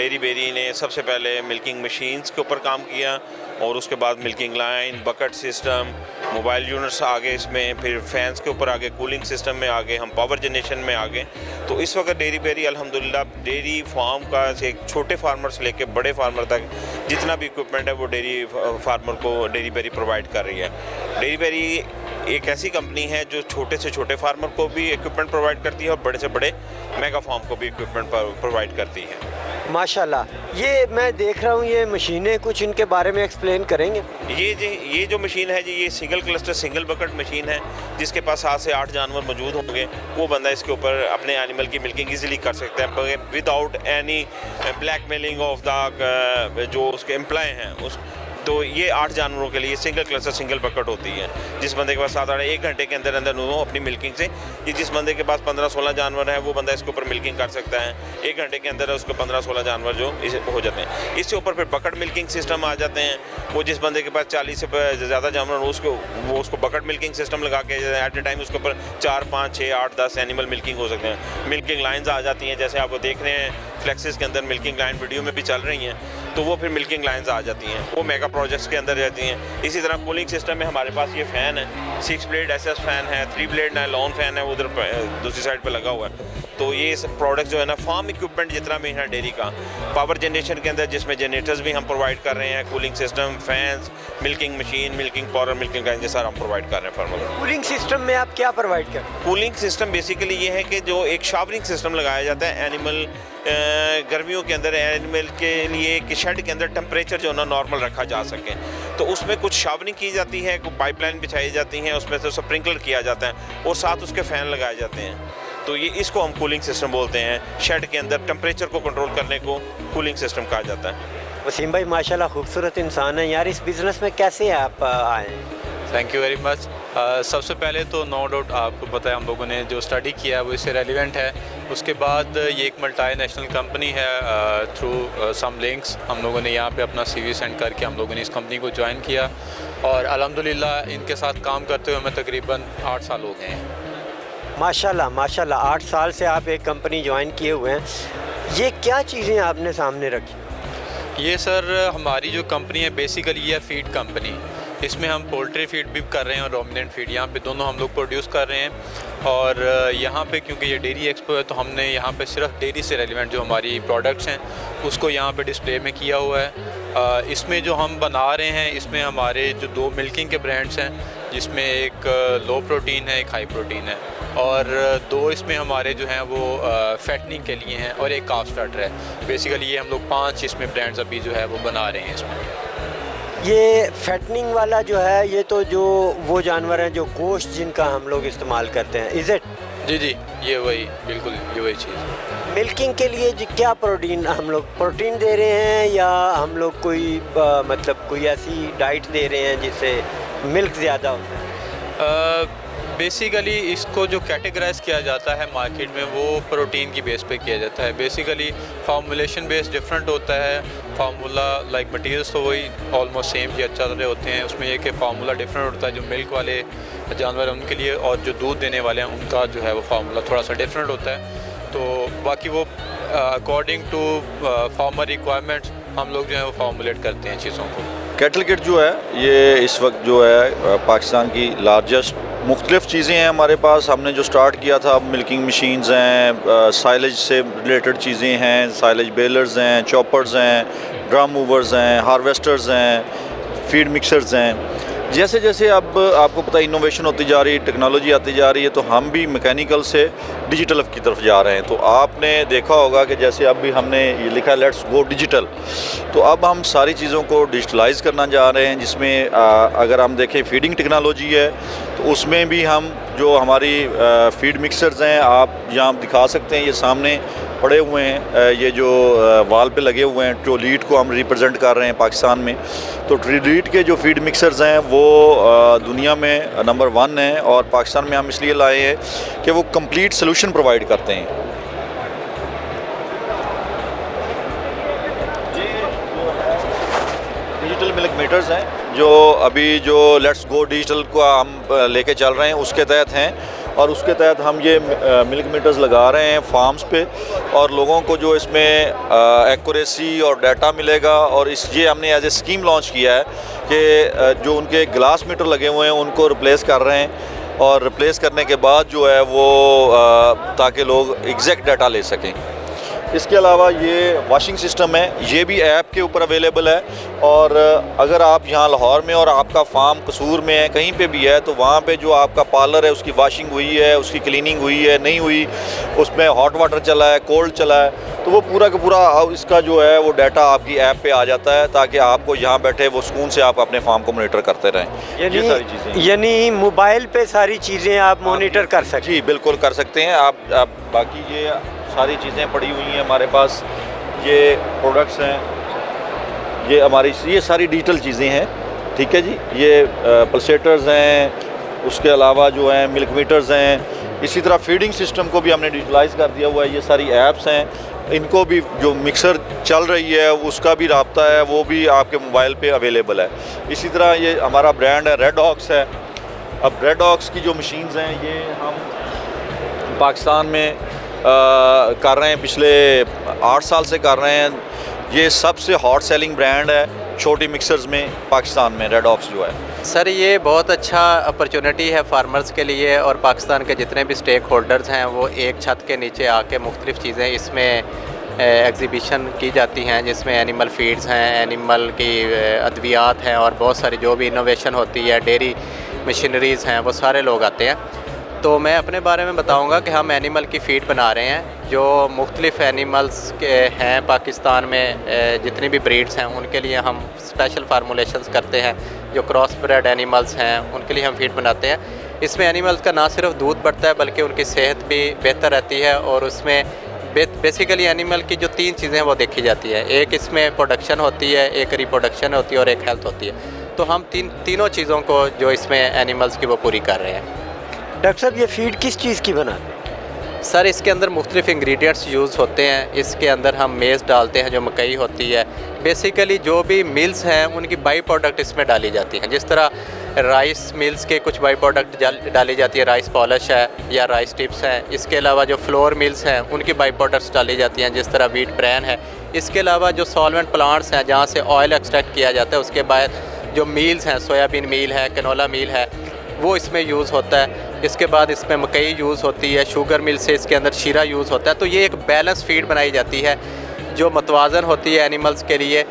Dairy berry ने सबसे पहले मिल्किंग मशीन्स के ऊपर काम किया और उसके बाद milking line, bucket system, mobile units आ गए इसमें, फिर फैंस के ऊपर आगे, कूलिंग सिस्टम में आ गए, हम पावर जनरेशन में आ गए। तो इस वक्त डेयरी बेरी अल्हम्दुलिल्लाह डेयरी फार्म का से छोटे फार्मर से लेकर बड़े फार्मर तक जितना भी इक्विपमेंट है वो डेयरी फार्मर को डेयरी बेरी प्रोवाइड कर रही है। डेयरी बेरी एक ऐसी कंपनी है जो छोटे से छोटे फार्मर को भी इक्विपमेंट प्रोवाइड करती है और बड़े से बड़े मेगा फार्म को भी इक्विपमेंट प्रोवाइड करती है। माशाल्लाह, ये मैं देख रहा हूँ ये मशीनें, कुछ इनके बारे में एक्सप्लेन करेंगे? ये जो मशीन है जी, ये single cluster single bucket machine है जिसके पास 7 से 8 जानवर मौजूद होंगे। वो बंदा इसके ऊपर अपने एनिमल की मिल्किंग इजीली कर सकता है without any blackmailing of the जो उसके एम्प्लॉय हैं उस। तो ये 8 जानवरों के लिए सिंगल क्लस्टर सिंगल बकेट होती है। जिस बंदे के पास 7-8 1 घंटे के अंदर अंदर वो अपनी मिल्किंग से, ये जिस बंदे के पास 15-16 जानवर है वो बंदा इसके ऊपर मिल्किंग कर सकता है। 1 घंटे के अंदर उसको 15-16 जानवर जो इसे हो जाते हैं। इससे ऊपर फिर बकेट मिल्किंग सिस्टम आ जाते हैं। वो जिस बंदे के पास 40 से ज़्यादा जानवर वो उसको बकेट मिल्किंग सिस्टम लगा के एट ए टाइम उसके ऊपर 4, 5, 6, 8, 10 एनिमल मिल्किंग हो सकते हैं। मिल्किंग लाइन्स आ जाती हैं, जैसे आप वो देख रहे हैं फ्लेक्सिस के अंदर मिल्किंग लाइन वीडियो में भी चल रही हैं। तो वो फिर मिल्किंग लाइन्स आ जाती हैं, वो मेगा प्रोजेक्ट्स के अंदर रहती हैं। इसी तरह कूलिंग सिस्टम में हमारे पास ये फ़ैन है, 6 ब्लेड SS फ़ैन है, 3 ब्लेड नायलॉन फ़ैन है, उधर दूसरी साइड पे लगा हुआ है। तो ये सब प्रोडक्ट जो है ना, फार्म इक्विपमेंट जितना भी है डेयरी का, पावर जनरेशन के अंदर जिसमें जनरेटर्स भी हम प्रोवाइड कर रहे हैं, cooling system, fans, milking machine, milking powder, milking line, ये सारा हम प्रोवाइड कर रहे हैं फार्मर को। कूलिंग सिस्टम में आप क्या प्रोवाइड कर? कूलिंग सिस्टम बेसिकली ये है कि जो एक शावरिंग सिस्टम लगाया जाता है एनिमल गर्मियों के अंदर, एनिमल के लिए कि शेड के अंदर टेम्परेचर जो है ना नॉर्मल रखा जा सके। तो उसमें कुछ शावरिंग की जाती है, कुछ पाइपलाइन बिछाई जाती हैं, उसमें से स्प्रिंकलर किया जाता है और साथ उसके फ़ैन लगाए जाते हैं। तो ये इसको हम कूलिंग सिस्टम बोलते हैं। शेड के अंदर टेम्परेचर को कंट्रोल करने को कूलिंग सिस्टम कहा जाता है। वसीम भाई माशाल्लाह खूबसूरत इंसान है यार, इस बिज़नेस में कैसे आप आए? Thank you very much. सबसे पहले तो नो डाउट आपको पता है हम लोगों ने जो स्टडी किया है वो इससे रेलिवेंट है। उसके बाद ये एक मल्टीनेशनल कंपनी है, थ्रू सम लिंक्स हम लोगों ने यहाँ पे अपना CV सेंड करके हम लोगों ने इस कंपनी को ज्वाइन किया और अल्हम्दुलिल्लाह इनके साथ काम करते हुए हमें तकरीबन 8 साल हो गए हैं। माशाल्लाह माशाल्लाह, 8 साल से आप एक कंपनी ज्वाइन किए हुए हैं। ये क्या चीज़ें आपने सामने रखी? ये सर हमारी जो कंपनी है बेसिकली ये है फीड कंपनी। इसमें हम पोल्ट्री फीड भी कर रहे हैं और रोमिनेंट फीड, यहाँ पे दोनों हम लोग प्रोड्यूस कर रहे हैं। और यहाँ पे क्योंकि ये डेयरी एक्सपो है तो हमने यहाँ पे सिर्फ डेयरी से रेलिवेंट जो हमारी प्रोडक्ट्स हैं उसको यहाँ पे डिस्प्ले में किया हुआ है। इसमें जो हम बना रहे हैं इसमें हमारे जो 2 मिल्किंग के ब्रांड्स हैं, जिसमें एक लो प्रोटीन है, एक हाई प्रोटीन है, और 2 इसमें हमारे जो हैं वो फैटनिंग के लिए हैं और एक काफ स्टार्टर है। बेसिकली ये हम लोग 5 इसमें ब्रांड्स अभी जो है वो बना रहे हैं इसमें। ये फैटनिंग वाला जो है, ये तो जो वो जानवर हैं जो गोश्त जिनका हम लोग इस्तेमाल करते हैं, इज़ इट? जी, ये वही, बिल्कुल ये वही चीज़। मिल्किंग के लिए जी क्या प्रोटीन हम लोग प्रोटीन दे रहे हैं या हम लोग कोई मतलब कोई ऐसी डाइट दे रहे हैं जिससे मिल्क ज़्यादा होता है? बेसिकली इसको जो कैटेगराइज किया जाता है मार्केट में वो प्रोटीन की बेस पे किया जाता है। बेसिकली फार्मूलेशन बेस डिफरेंट होता है, फार्मूला लाइक मटेरियल्स तो वही ऑलमोस्ट सेम ही अच्छा तरह होते हैं। उसमें यह कि फार्मूला डिफरेंट होता है जो मिल्क वाले जानवर हैं उनके लिए, और जो दूध देने वाले हैं उनका जो है वो फार्मूला थोड़ा सा डिफरेंट होता है। तो बाकी वो अकॉर्डिंग टू फार्मर रिक्वायरमेंट्स हम लोग जो है वो फार्मूलेट करते हैं चीज़ों को। कैटल किट जो है ये इस वक्त जो है पाकिस्तान की लार्जेस्ट मुख्तलिफ़ चीज़ें हैं हमारे पास। हमने जो स्टार्ट किया था, मिल्किंग मशीन्स हैं, साइलेज से रिलेटेड चीज़ें हैं, साइलेज बेलर्स हैं, चॉपर्स हैं, ड्रम मूवर्स हैं, हार्वेस्टर्स हैं, फीड मिक्सर्स हैं। जैसे जैसे अब आपको पता है इनोवेशन होती जा रही है, टेक्नोलॉजी आती जा रही है, तो हम भी मैकेनिकल से डिजिटल की तरफ जा रहे हैं। तो आपने देखा होगा कि जैसे अब भी हमने ये लिखा है लेट्स गो डिजिटल, तो अब हम सारी चीज़ों को डिजिटलाइज करना जा रहे हैं। जिसमें अगर हम देखें फीडिंग टेक्नोलॉजी है तो उसमें भी हम जो हमारी फीड मिक्सर्स हैं, आप यहाँ दिखा सकते हैं, ये सामने पड़े हुए हैं, ये जो वाल पे लगे हुए हैं, ट्रोलीट को हम रिप्रेजेंट कर रहे हैं पाकिस्तान में। तो ट्रोलीट के जो फीड मिक्सर्स हैं वो दुनिया में नंबर 1 हैं और पाकिस्तान में हम इसलिए लाए हैं कि वो कंप्लीट सोल्यूशन प्रोवाइड करते हैं। डिजिटल मिल्क मीटर्स हैं जो अभी जो लेट्स गो डिजिटल को हम लेके चल रहे हैं उसके तहत हैं। और उसके तहत हम ये मिल्क मीटर्स लगा रहे हैं फार्म्स पे, और लोगों को जो इसमें एक्यूरेसी और डाटा मिलेगा। और ये हमने एज ए स्कीम लॉन्च किया है कि जो उनके ग्लास मीटर लगे हुए हैं उनको रिप्लेस कर रहे हैं, और रिप्लेस करने के बाद जो है वो ताकि लोग एग्जैक्ट डाटा ले सकें। इसके अलावा ये वॉशिंग सिस्टम है, ये भी ऐप के ऊपर अवेलेबल है। और अगर आप यहाँ लाहौर में और आपका फार्म कसूर में है, कहीं पे भी है, तो वहाँ पे जो आपका पार्लर है उसकी वॉशिंग हुई है, उसकी क्लीनिंग हुई है, नहीं हुई, उसमें हॉट वाटर चला है, कोल्ड चला है, तो वो पूरा का पूरा इसका जो है वो डाटा आपकी ऐप पे आ जाता है, ताकि आपको यहाँ बैठे वो सुकून से आप अपने फार्म को मॉनिटर करते रहें। ये सारी चीज़ें यानी मोबाइल पे सारी चीज़ें आप मॉनिटर कर सकते जी बिल्कुल कर सकते हैं आप बाकी ये सारी चीज़ें पड़ी हुई हैं हमारे पास, ये प्रोडक्ट्स हैं, ये हमारी ये सारी डिजिटल चीज़ें हैं, ठीक है जी। ये पल्सेटर्स हैं, उसके अलावा जो हैं मिल्क मीटर्स हैं, इसी तरह फीडिंग सिस्टम को भी हमने डिजिटलाइज कर दिया हुआ है। ये सारी ऐप्स हैं, इनको भी जो मिक्सर चल रही है उसका भी राब्ता है, वो भी आपके मोबाइल पे अवेलेबल है। इसी तरह ये हमारा ब्रांड है रेड ऑक्स है। अब रेड ऑक्स की जो मशीन्स हैं ये हम पाकिस्तान में कर रहे हैं, पिछले 8 साल से कर रहे हैं। ये सबसे हॉट सेलिंग ब्रांड है छोटी मिक्सर्स में पाकिस्तान में, रेड ऑक्स जो है। सर ये बहुत अच्छा अपॉर्चुनिटी है फार्मर्स के लिए, और पाकिस्तान के जितने भी स्टेक होल्डर्स हैं वो एक छत के नीचे आके मुख्तलिफ़ चीज़ें इसमें एग्ज़िबिशन की जाती हैं, जिसमें एनिमल फीड्स हैं, एनिमल की अद्वियात हैं, और बहुत सारी जो भी इनोवेशन होती है, डेयरी मशीनरीज़ हैं, वो सारे लोग आते हैं। तो मैं अपने बारे में बताऊंगा कि हम एनिमल की फ़ीड बना रहे हैं, जो मुख्तलिफ़ एनिमल्स के हैं पाकिस्तान में, जितनी भी ब्रीड्स हैं उनके लिए हम स्पेशल फार्मूलेशंस करते हैं। जो क्रॉस ब्रेड एनिमल्स हैं उनके लिए हम फ़ीड बनाते हैं। इसमें एनिमल्स का ना सिर्फ दूध बढ़ता है बल्कि उनकी सेहत भी बेहतर रहती है, और उसमें बेसिकली एनिमल की जो 3 चीज़ें हैं वो देखी जाती है। एक इसमें प्रोडक्शन होती है, एक रिप्रोडक्शन होती है, और एक हेल्थ होती है। तो हम तीनों चीज़ों को जो इसमें एनिमल्स की वो पूरी कर रहे हैं। डॉक्टर साहब ये फीड किस चीज़ की बनाते हैं? सर इसके अंदर मुख्तलिफ़ इंग्रेडिएंट्स यूज़ होते हैं। इसके अंदर हम मेज़ डालते हैं जो मकई होती है। बेसिकली जो भी मिल्स हैं उनकी बाई प्रोडक्ट इसमें डाली जाती हैं। जिस तरह राइस मिल्स के कुछ बाई प्रोडक्ट डाली जाती है, राइस पॉलिश है या राइस टिप्स हैं। इसके अलावा जो फ्लोर मिल्स हैं उनकी बाई प्रोडक्ट्स डाली जाती हैं, जिस तरह वीट ब्रैन है। इसके अलावा जो सॉल्वेंट प्लांट्स हैं जहाँ से ऑयल एक्सट्रैक्ट किया जाता है, उसके बाद जो मील्स हैं, सोयाबीन मील है, कैनोला मील है, वो इसमें यूज़ होता है। इसके बाद इसमें मकई यूज़ होती है, शुगर मिल से इसके अंदर शीरा यूज़ होता है। तो ये एक बैलेंस फीड बनाई जाती है जो मतवाज़न होती है एनिमल्स के लिए,